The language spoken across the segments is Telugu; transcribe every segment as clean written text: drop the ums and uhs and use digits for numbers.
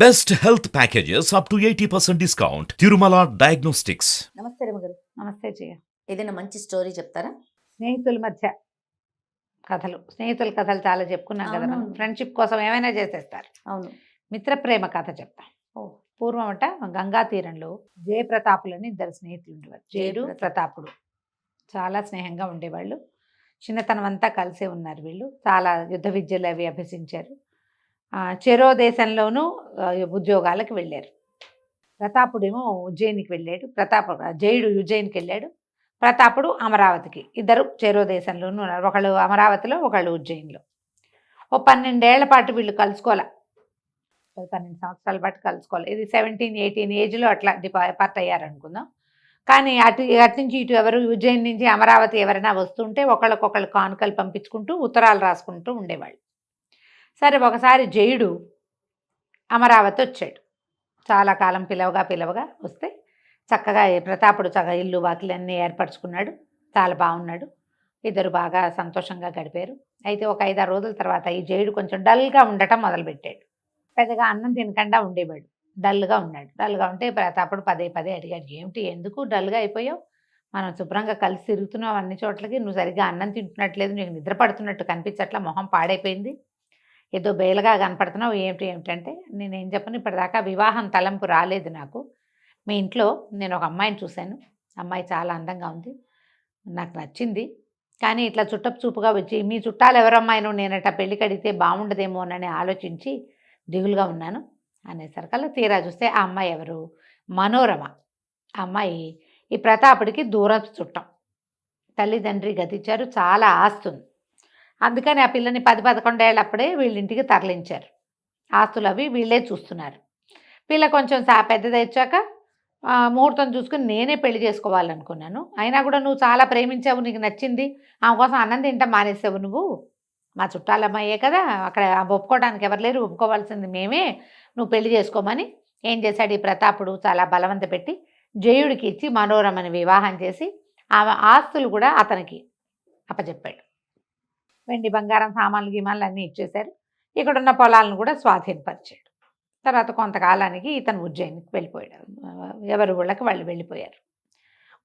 Best health packages up to 80% discount. Tirumala Diagnostics. నమస్తే రమగారు. నమస్తే జయ. ఏదైనా మంచి స్టోరీ చెప్తారా? స్నేహితుల మధ్య కథలు, స్నేహితుల కథలు చాలా చెప్పుకున్నాం కదా మనం. అవునవును. ఫ్రెండ్షిప్ కోసం ఏమైనా చేసేస్తారు. అవును. మిత్ర ప్రేమ కథ చెప్తాం. ఓ. పూర్వం అట గంగా తీరంలో జయప్రతాపులని ఇద్దరు స్నేహితులు ఉండేవారు. జయుడు, ప్రతాపుడు చాలా స్నేహంగా ఉండేవాళ్ళు. చిన్నతనం అంతా కలిసే ఉన్నారు వీళ్ళు. చాలా యుద్ధ విద్యలు అవి అభ్యసించారు. చెరో దేశంలోనూ ఉద్యోగాలకు వెళ్ళారు. ప్రతాపుడేమో ఉజ్జయినికి వెళ్ళాడు. జయుడు ఉజ్జయినికి వెళ్ళాడు. ప్రతాపుడు అమరావతికి. ఇద్దరు చెరో దేశంలోనూ ఉన్నారు. ఒకళ్ళు అమరావతిలో, ఒకళ్ళు ఉజ్జయిన్లో. ఓ 12 ఏళ్ల పాటు వీళ్ళు కలుసుకోవాలి. 12 సంవత్సరాల పాటు కలుసుకోవాలి. ఇది 17, 18 ఏజ్లో అట్లా డిపార్ట్ అయ్యారు అనుకుందాం. కానీ అటు నుంచి ఇటు ఎవరు ఉజ్జయిన్ నుంచి అమరావతి ఎవరైనా వస్తుంటే ఒకళ్ళకొకళ్ళు కానుకలు పంపించుకుంటూ ఉత్తరాలు రాసుకుంటూ ఉండేవాళ్ళు. సరే ఒకసారి జయుడు అమరావతి వచ్చాడు. చాలా కాలం పిలవగా వస్తే చక్కగా ప్రతాపుడు చక్కగా ఇల్లు వాకిలి అన్నీ ఏర్పరచుకున్నాడు. చాలా బాగున్నాడు. ఇద్దరు బాగా సంతోషంగా గడిపారు. అయితే ఒక 5-6 రోజుల తర్వాత ఈ జయుడు కొంచెం డల్గా ఉండటం మొదలుపెట్టాడు. పెద్దగా అన్నం తినకుండా ఉండేవాడు. డల్గా ఉన్నాడు. డల్గా ఉంటే ప్రతాపుడు పదే అడిగాడు, ఏమిటి ఎందుకు డల్గా అయిపోయావు? మనం శుభ్రంగా కలిసి తిరుగుతున్నావు అన్ని చోట్లకి, నువ్వు సరిగ్గా అన్నం తింటున్నట్లేదు, నీకు నిద్ర పడుతున్నట్టు కనిపించట్లా, మొహం పాడైపోయింది, ఏదో బేలగా కనపడుతున్నావు, ఏమిటంటే నేనేం చెప్పను, ఇప్పటిదాకా వివాహం తలంపు రాలేదు నాకు. మీ ఇంట్లో నేను ఒక అమ్మాయిని చూశాను. అమ్మాయి చాలా అందంగా ఉంది, నాకు నచ్చింది. కానీ ఇట్లా చుట్టపు చూపుగా వచ్చి మీ చుట్టాలు ఎవరమ్మాయినో నేనట పెళ్లి కడిగితే బాగుండదేమోనని ఆలోచించి దిగులుగా ఉన్నాను అనేసరికల్లా తీరా చూస్తే ఆ అమ్మాయి ఎవరు? మనోరమ. ఆ అమ్మాయి ఈ ప్రతాపుడికి దూరపు చుట్టం. తల్లిదండ్రి గతించారు, చాలా ఆస్తుంది. అందుకని ఆ పిల్లని 10-11 ఏళ్ళప్పుడే వీళ్ళింటికి తరలించారు. ఆస్తులు అవి వీళ్ళే చూస్తున్నారు. పిల్ల కొంచెం పెద్దదొచ్చాక ముహూర్తం చూసుకుని నేనే పెళ్లి చేసుకోవాలనుకున్నాను. అయినా కూడా నువ్వు చాలా ప్రేమించావు, నీకు నచ్చింది, ఆమె కోసం అన్నం తింటాం మానేసావు నువ్వు. మా చుట్టాలమ్మాయే కదా, అక్కడ ఒప్పుకోవడానికి ఎవరు లేరు, ఒప్పుకోవాల్సింది మేమే, నువ్వు పెళ్లి చేసుకోమని ఏం చేశాడు ఈ ప్రతాపుడు? చాలా బలవంత పెట్టి జయుడికి ఇచ్చి మనోరమని వివాహం చేసి ఆమె ఆస్తులు కూడా అతనికి అప్పచెప్పాడు. వెండి బంగారం సామాన్లు గిమాన్లు అన్నీ ఇచ్చేశారు. ఇక్కడున్న పొలాలను కూడా స్వాధీనపరిచాడు. తర్వాత కొంతకాలానికి ఇతను ఉజ్జయినికి వెళ్ళిపోయాడు. ఎవరి ఊళ్ళకి వాళ్ళు వెళ్ళిపోయారు.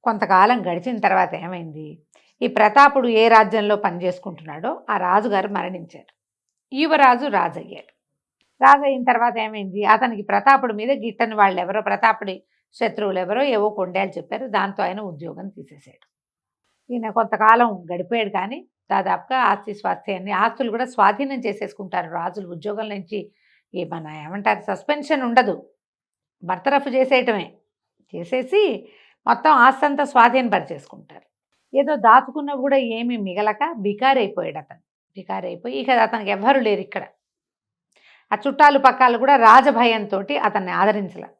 కొంతకాలం గడిచిన తర్వాత ఏమైంది, ఈ ప్రతాపుడు ఏ రాజ్యంలో పనిచేసుకుంటున్నాడో ఆ రాజుగారు మరణించారు. యువరాజు రాజు అయ్యాడు. రాజు అయిన తర్వాత ఏమైంది, అతనికి ప్రతాపుడి మీద గిట్టని వాళ్ళు ఎవరో, ప్రతాపుడి శత్రువులు ఎవరో ఏవో కొండేలు చెప్పారు. దాంతో ఆయన ఉద్యోగం తీసేశాడు. ఈయన కొంతకాలం గడిపాడు. కానీ దాదాపుగా ఆస్తులు కూడా స్వాధీనం చేసేసుకుంటారు రాజులు. ఉద్యోగం నుంచి ఏమంటారు, సస్పెన్షన్ ఉండదు, బర్తరఫ్ చేసేయటమే. చేసేసి మొత్తం ఆస్తి అంతా స్వాధీనపరిచేసుకుంటారు. ఏదో దాచుకున్న కూడా ఏమీ మిగలక బికారి అయిపోయాడు అతను. బికారి అయిపోయి ఇక అతనికి ఎవ్వరు లేరు ఇక్కడ. ఆ చుట్టాలు పక్కాలు కూడా రాజభయంతో అతన్ని ఆదరించలే.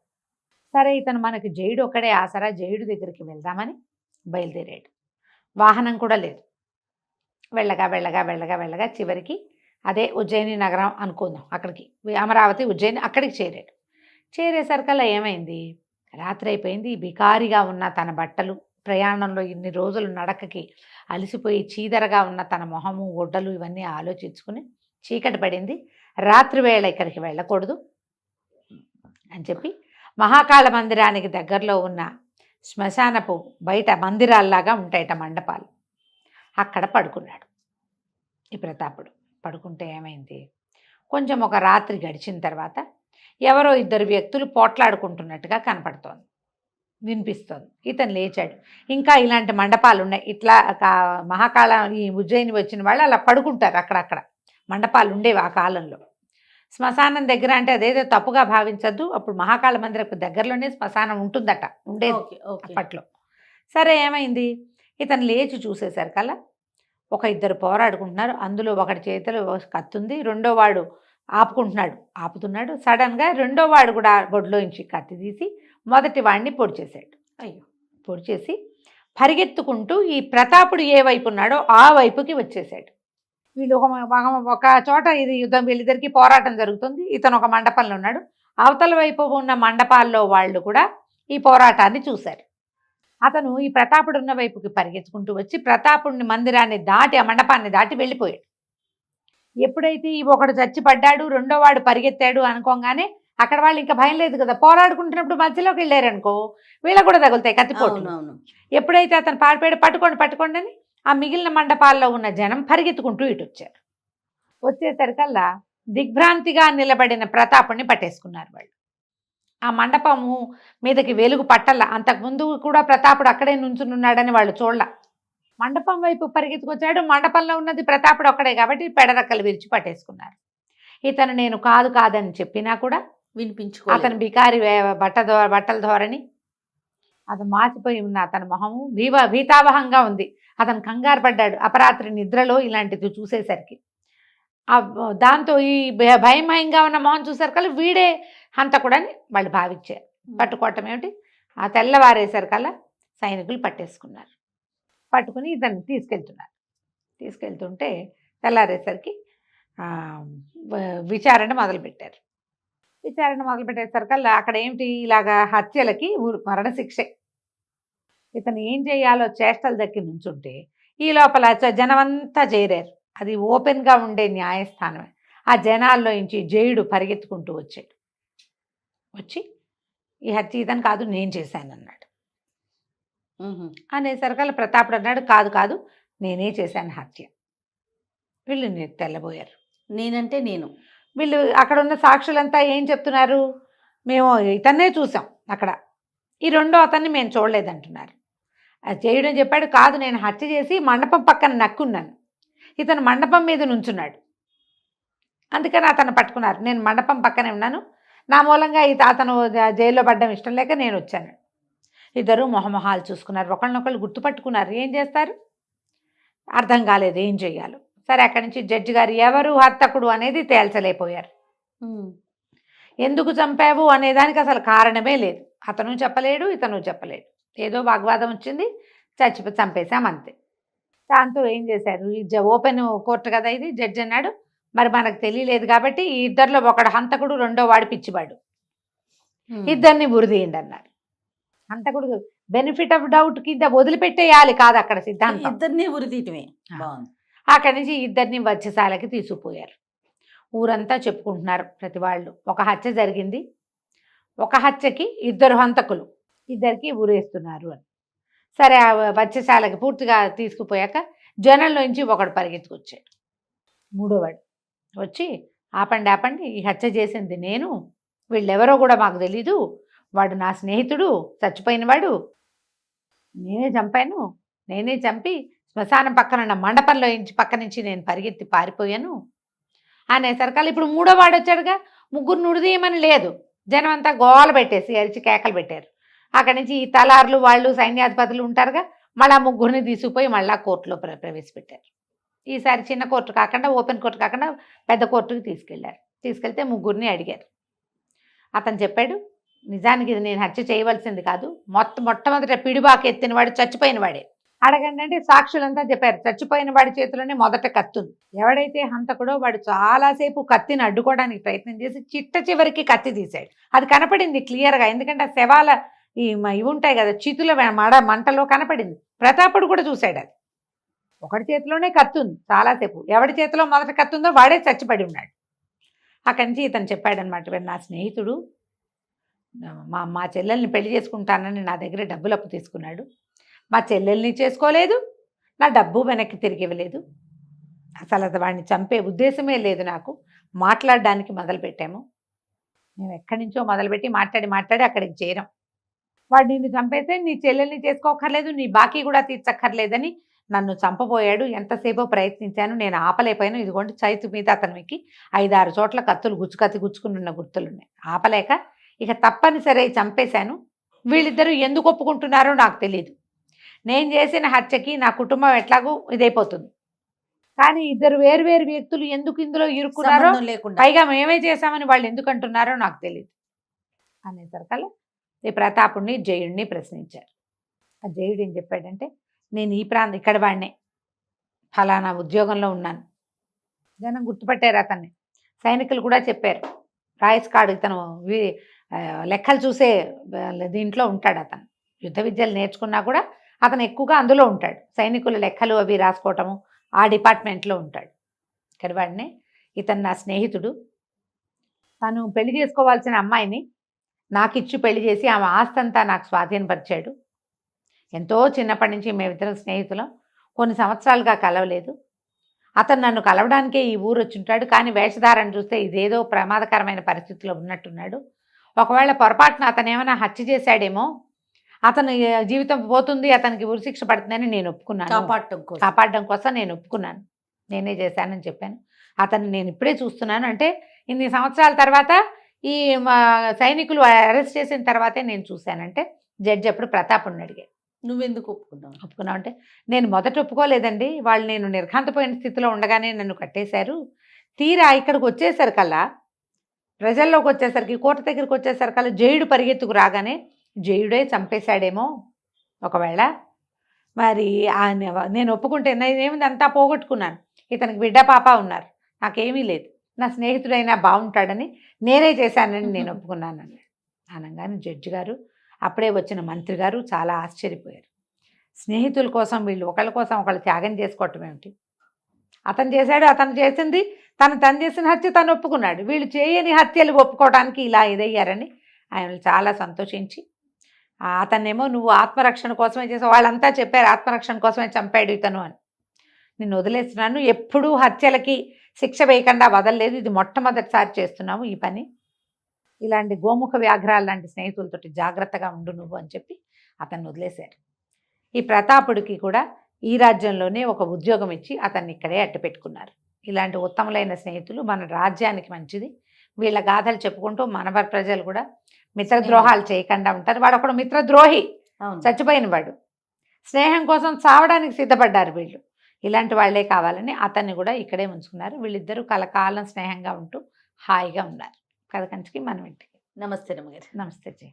సరే ఇతను మనకి జయుడు ఒక్కడే ఆసరా, జయుడు దగ్గరికి వెళ్దామని బయలుదేరాడు. వాహనం కూడా లేదు. వెళ్ళగా చివరికి అదే ఉజ్జయిని నగరం అనుకుందాం, అక్కడికి అమరావతి ఉజ్జయిని అక్కడికి చేరాడు. చేరేసరికల్లా ఏమైంది, రాత్రి అయిపోయింది. బికారిగా ఉన్న తన బట్టలు, ప్రయాణంలో ఇన్ని రోజులు నడకకి అలసిపోయి చీదరగా ఉన్న తన మొహము, ఒడ్డలు ఇవన్నీ ఆలోచించుకుని చీకటి పడింది, రాత్రి వేళ ఇక్కడికి వెళ్ళకూడదు అని చెప్పి మహాకాళ మందిరానికి దగ్గరలో ఉన్న శ్మశానపు బయట మందిరాల్లాగా ఉంటాయట మండపాలు, అక్కడ పడుకున్నాడు ఈ ప్రతాపుడు. పడుకుంటే ఏమైంది, కొంచెం ఒక రాత్రి గడిచిన తర్వాత ఎవరో 2 వ్యక్తులు పోట్లాడుకుంటున్నట్టుగా కనపడుతోంది, వినిపిస్తోంది. ఇతను లేచాడు. ఇంకా ఇలాంటి మండపాలు ఉన్నాయి, ఇట్లా మహాకాళ ఈ ఉజ్జయిని వచ్చిన వాళ్ళు అలా పడుకుంటారు. అక్కడక్కడ మండపాలు ఉండేవి ఆ కాలంలో. శ్మశానం దగ్గర అంటే అదేదో తప్పుగా భావించద్దు, అప్పుడు మహాకాళ మందిరకు దగ్గరలోనే శ్మశానం ఉంటుందట, ఉండేది అప్పట్లో. సరే ఏమైంది, ఇతను లేచి చూసేసరికల్లా ఒక 2 పోరాడుకుంటున్నారు. అందులో ఒకటి చేతిలో కత్తుంది, రెండో వాడు ఆపుతున్నాడు. సడన్గా రెండో వాడు కూడా బొడ్లోంచి కత్తి తీసి మొదటి వాడిని పొడి చేశాడు. పొడి చేసి పరిగెత్తుకుంటూ ఈ ప్రతాపుడు ఏ వైపు ఉన్నాడో ఆ వైపుకి వచ్చేసాడు. వీళ్ళు ఒక చోట ఇది యుద్ధం, వీళ్ళిద్దరికి పోరాటం జరుగుతుంది. ఇతను ఒక మండపంలో ఉన్నాడు. అవతల వైపు ఉన్న మండపాల్లో వాళ్ళు కూడా ఈ పోరాటాన్ని చూశారు. అతను ఈ ప్రతాపుడు ఉన్న వైపుకి పరిగెత్తుకుంటూ వచ్చి ప్రతాపుడిని మందిరాన్ని దాటి, ఆ మండపాన్ని దాటి వెళ్ళిపోయాడు. ఎప్పుడైతే ఒకడు చచ్చి పడ్డాడు, రెండో వాడు పరిగెత్తాడు అనుకోగానే అక్కడ వాళ్ళు ఇంకా భయం లేదు కదా, పోరాడుకుంటున్నప్పుడు మధ్యలోకి వెళ్ళారనుకో వీళ్ళకు కూడా తగులుతాయి కత్తిపోట్లు. అవునవును. ఎప్పుడైతే అతను పారిపోయాడు, పట్టుకోండి పట్టుకోండి అని ఆ మిగిలిన మండపాల్లో ఉన్న జనం పరిగెత్తుకుంటూ ఇటు వచ్చారు. వచ్చేసరికల్లా దిగ్భ్రాంతిగా నిలబడిన ప్రతాపుని పట్టేసుకున్నారు వాళ్ళు. ఆ మండపము మీదకి వెలుగు పట్టల్ల. అంతకుముందు కూడా ప్రతాపుడు అక్కడే నుంచునున్నాడని వాళ్ళు చూడల. మండపం వైపు పరిగెత్తుకొచ్చాడు. మండపంలో ఉన్నది ప్రతాపుడు ఒక్కడే కాబట్టి పెడరక్కలు విరిచి పట్టేసుకున్నారు. ఇతను నేను కాదు కాదని చెప్పినా కూడా వినిపించుకో అతను బికారి బట్టల ధోరణి, అతను మాసిపోయి ఉన్న అతని మొహము భీతావహంగా ఉంది. అతను కంగారు పడ్డాడు అపరాత్రి నిద్రలో ఇలాంటిది చూసేసరికి. దాంతో ఈ భయంగా ఉన్న మొహం చూసేసరికల్లా వీడే హంతకుడని వాళ్ళు భావించారు. పట్టుకోవటం ఏమిటి, ఆ తెల్లవారేసరికల్లా సైనికులు పట్టేసుకున్నారు. పట్టుకుని ఇతన్ని తీసుకెళ్తుంటే తెల్లారేసరికి విచారణ మొదలుపెట్టారు. విచారణ మొదలుపెట్టేసరికల్లా అక్కడ ఏమిటి, ఇలాగా హత్యలకి మరణశిక్షే. ఇతను ఏం చేయాలో చేష్టలు దక్కి నుంచుంటే ఈ లోపల జనమంతా చేరారు. అది ఓపెన్గా ఉండే న్యాయస్థానమే. ఆ జనాల్లో నుంచి జయుడు పరిగెత్తుకుంటూ వచ్చాడు. వచ్చి ఈ హత్య ఇతను కాదు, నేను చేశానన్నాడు. అనేసరికల్లా ప్రతాపుడు అన్నాడు, కాదు కాదు నేనే చేశాను హత్య. వీళ్ళు తెల్లబోయారు. నేనంటే నేను. వీళ్ళు అక్కడ ఉన్న సాక్షులంతా ఏం చెప్తున్నారు, మేము ఇతన్నే చూసాం అక్కడ, ఈ రెండో అతన్ని మేము చూడలేదంటున్నారు. అది చేయడం చెప్పాడు, కాదు నేను హత్య చేసి మండపం పక్కన నక్కున్నాను, ఇతను మండపం మీద నుంచున్నాడు, అందుకని అతను పట్టుకున్నారు. నేను మండపం పక్కనే ఉన్నాను, నా మూలంగా అతను జైల్లో పడ్డం ఇష్టం లేక నేను వచ్చాను. ఇద్దరు మొహమొహాలు చూసుకున్నారు, ఒకళ్ళనొకళ్ళు గుర్తుపట్టుకున్నారు. ఏం చేస్తారు అర్థం కాలేదు ఏం చెయ్యాలో. సరే అక్కడి నుంచి జడ్జి గారు ఎవరు హంతకుడు అనేది తేల్చలేకపోయారు. ఎందుకు చంపావు అనేదానికి అసలు కారణమే లేదు. అతను చెప్పలేడు, ఇతను చెప్పలేడు. ఏదో వాగ్వాదం వచ్చింది, చంపేశామంతే. దాంతో ఏం చేశారు, ఈ ఓపెన్ కోర్టు కదా ఇది, జడ్జి అన్నాడు మరి మనకు తెలియలేదు కాబట్టి ఈ ఇద్దరిలో ఒకడు హంతకుడు, రెండో వాడు పిచ్చివాడు, ఇద్దరిని ఉరిదీయండి అన్నారు. హంతకుడు బెనిఫిట్ ఆఫ్ డౌట్ కింద వదిలిపెట్టేయాలి కాదు అక్కడ సిద్ధాంతం, ఇద్దరిని ఉరిదీయటమే. అక్కడి నుంచి ఇద్దరిని వధ్యశాలకి తీసుకుపోయారు. ఊరంతా చెప్పుకుంటున్నారు ప్రతి వాళ్ళు, ఒక హత్య జరిగింది, ఒక హత్యకి ఇద్దరు హంతకులు, ఇద్దరికి ఊరేస్తున్నారు అని. సరే ఆ వధ్యశాలకి పూర్తిగా తీసుకుపోయాక జనంలోంచి ఒకడు పరిగెత్తుకొచ్చాడు. మూడోవాడు వచ్చి ఆపండి ఆపండి, ఈ హత్య చేసింది నేను, వీళ్ళెవరో కూడా మాకు తెలీదు, వాడు నా స్నేహితుడు, చచ్చిపోయినవాడు, నేనే చంపాను, నేనే చంపి శ్మశానం పక్కన ఉన్న మండపంలో పక్క నుంచి నేను పరిగెత్తి పారిపోయాను అనేసరికల్లా ఇప్పుడు మూడోవాడు వచ్చాడుగా, ముగ్గురు నుడిదీయమని లేదు, జనం అంతా గోల పెట్టేసి అరిచి కేకలు పెట్టారు. అక్కడి నుంచి ఈ తలార్లు వాళ్ళు సైన్యాధిపతులు ఉంటారుగా, మళ్ళీ ముగ్గురిని తీసుకుపోయి మళ్ళీ కోర్టులో ప్రవేశపెట్టారు. ఈసారి చిన్న కోర్టు కాకుండా ఓపెన్ కోర్టు కాకుండా పెద్ద కోర్టుకి తీసుకెళ్లారు. తీసుకెళ్తే ముగ్గురిని అడిగారు. అతను చెప్పాడు, నిజానికి ఇది నేను హత్య చేయవలసింది కాదు, మొట్టమొదట పిడిబాకు ఎత్తినవాడు చచ్చిపోయిన వాడే. అడగండి అంటే సాక్షులంతా చెప్పారు, చచ్చిపోయిన వాడి చేతిలోనే మొదట కత్తుంది. ఎవడైతే హంతకుడో వాడు చాలాసేపు కత్తిని అడ్డుకోవడానికి ప్రయత్నం చేసి చివరికి కత్తి తీశాడు. అది కనపడింది క్లియర్గా, ఎందుకంటే ఆ శవాల ఇవి ఉంటాయి కదా చితుల మంటలో కనపడింది. ప్రతాపుడు కూడా చూశాడు. అది ఒకటి చేతిలోనే కత్తి ఉంది చాలాసేపు, ఎవడి చేతిలో మొదట కత్తి ఉందో వాడే చచ్చిపడి ఉన్నాడు. అక్కడి నుంచి ఇతను చెప్పాడనమాట, నా స్నేహితుడు మా చెల్లెల్ని పెళ్లి చేసుకుంటానని నా దగ్గర డబ్బులు అప్పు తీసుకున్నాడు, మా చెల్లెల్ని చేసుకోలేదు, నా డబ్బు వెనక్కి తిరిగి ఇవ్వలేదు, అసలు అది వాడిని చంపే ఉద్దేశమే లేదు నాకు, మాట్లాడడానికి మొదలుపెట్టాము, మేము ఎక్కడి నుంచో మొదలుపెట్టి మాట్లాడి అక్కడికి చేరాం, వాడు నిన్ను చంపేస్తే నీ చెల్లెల్ని చేసుకోకర్లేదు, నీ బాకీ కూడా తీర్చక్కర్లేదని నన్ను చంపబోయాడు, ఎంతసేపో ప్రయత్నించాను, నేను ఆపలేకపోయాను, ఇదిగోండి చైతు మీద అతనికి 5-6 చోట్ల కత్తులు గుచ్చుకుని ఉన్న గుర్తులున్నాయి, ఆపలేక ఇక తప్పనిసరి చంపేశాను, వీళ్ళిద్దరూ ఎందుకు ఒప్పుకుంటున్నారో నాకు తెలియదు, నేను చేసిన హత్యకి నా కుటుంబం ఎట్లాగూ ఇదైపోతుంది, కానీ ఇద్దరు వేరు వ్యక్తులు ఎందుకు ఇందులో ఇరుక్కున్నారో లేకుండా పైగా మేమే చేశామని వాళ్ళు ఎందుకు అంటున్నారో నాకు తెలియదు అనేసరికల్లా ఈ ప్రతాపుడిని జయుడిని ప్రశ్నించారు. ఆ జయుడు ఏం చెప్పాడంటే, నేను ఈ ఇక్కడ వాడినే, ఫలానా ఉద్యోగంలో ఉన్నాను, జనం గుర్తుపట్టారు అతన్ని, సైనికులు కూడా చెప్పారు, రాయిస్ కార్డు ఇతను లెక్కలు చూసే దీంట్లో ఉంటాడు, అతను యుద్ధ విద్యలు నేర్చుకున్నా కూడా అతను ఎక్కువగా అందులో ఉంటాడు, సైనికుల లెక్కలు అవి రాసుకోవటము ఆ డిపార్ట్మెంట్లో ఉంటాడు. ఇక్కడ వాడినే, ఇతను నా స్నేహితుడు, తను పెళ్లి చేసుకోవాల్సిన అమ్మాయిని నాకు ఇచ్చి పెళ్లి చేసి ఆమె ఆస్తి అంతా నాకు స్వాధీనపరిచాడు. ఎంతో చిన్నప్పటి నుంచి మేమిద్దరం స్నేహితులం, కొన్ని సంవత్సరాలుగా కలవలేదు. అతను నన్ను కలవడానికే ఈ ఊరు వచ్చుంటాడు, కానీ వేషధారణ చూస్తే ఇదేదో ప్రమాదకరమైన పరిస్థితిలో ఉన్నట్టున్నాడు. ఒకవేళ పొరపాటున అతను ఏమైనా హత్య చేశాడేమో, అతను జీవితం పోతుంది, అతనికి ఉరిశిక్ష పడుతుందని నేను ఒప్పుకున్నాను. కాపాడడం కోసం నేను ఒప్పుకున్నాను, నేనే చేశానని చెప్పాను. అతను నేను ఇప్పుడే చూస్తున్నాను అంటే ఇన్ని సంవత్సరాల తర్వాత ఈ సైనికులు అరెస్ట్ చేసిన తర్వాతే నేను చూశానంటే జడ్జి అప్పుడు ప్రతాప్ని అడిగాను, నువ్వెందుకు ఒప్పుకున్నావు అంటే నేను మొదట ఒప్పుకోలేదండి, వాళ్ళు నేను నిర్ఘాంతపోయిన స్థితిలో ఉండగానే నన్ను కట్టేశారు. తీరా ఇక్కడికి వచ్చేసరికల్లా, ప్రజల్లోకి వచ్చేసరికి, కోర్టు దగ్గరికి వచ్చేసరికల్లా జయుడు పరిగెత్తుకు రాగానే జయుడే చంపేశాడేమో ఒకవేళ. మరి నేను ఒప్పుకుంటే నేనేమిది అంతా పోగొట్టుకున్నాను, ఇతనికి బిడ్డ పాప ఉన్నారు, నాకేమీ లేదు, నా స్నేహితుడైనా బాగుంటాడని నేనే చేశానని నేను ఒప్పుకున్నాను అన్నాడు. అనగానే జడ్జి గారు, అప్పుడే వచ్చిన మంత్రి గారు చాలా ఆశ్చర్యపోయారు. స్నేహితుల కోసం వీళ్ళు ఒకళ్ళ కోసం ఒకళ్ళు త్యాగం చేసుకోవటం ఏమిటి, అతను చేశాడు, అతను చేసింది, తను చేసిన హత్య తను ఒప్పుకున్నాడు, వీళ్ళు చేయని హత్యలు ఒప్పుకోవడానికి ఇలా ఇదయ్యారని ఆయన చాలా సంతోషించి, అతన్నేమో నువ్వు ఆత్మరక్షణ కోసమే చేసావు, వాళ్ళంతా చెప్పారు ఆత్మరక్షణ కోసమే చంపాడు ఇతను అని. నేను వదిలేస్తున్నాను, ఎప్పుడూ హత్యలకి శిక్ష వేయకుండా వదలలేదు, ఇది మొట్టమొదటిసారి చేస్తున్నాము ఈ పని, ఇలాంటి గోముఖ వ్యాఘ్రాలు లాంటి స్నేహితులతోటి జాగ్రత్తగా ఉండు నువ్వు అని చెప్పి అతన్ని వదిలేశారు. ఈ ప్రతాపుడికి కూడా ఈ రాజ్యంలోనే ఒక ఉద్యోగం ఇచ్చి అతన్ని ఇక్కడే అట్టపెట్టుకున్నారు. ఇలాంటి ఉత్తములైన స్నేహితులు మన రాజ్యానికి మంచిది. వీళ్ళ గాథలు చెప్పుకుంటూ మన ప్రజలు కూడా మిత్రద్రోహాలు చేయకుండా ఉంటారు. వాడు ఒకడు మిత్రద్రోహి, చచ్చిపోయిన వాడు, స్నేహం కోసం చావడానికి సిద్ధపడ్డారు వీళ్ళు. ఇలాంటి వాళ్ళే కావాలని అతన్ని కూడా ఇక్కడే ఉంచుకున్నారు. వీళ్ళిద్దరూ కలకాలం స్నేహంగా ఉంటూ హాయిగా ఉన్నారు. కథ కంచికి మనం ఇంటికి. నమస్తే రమ్మగారు. నమస్తే జయ.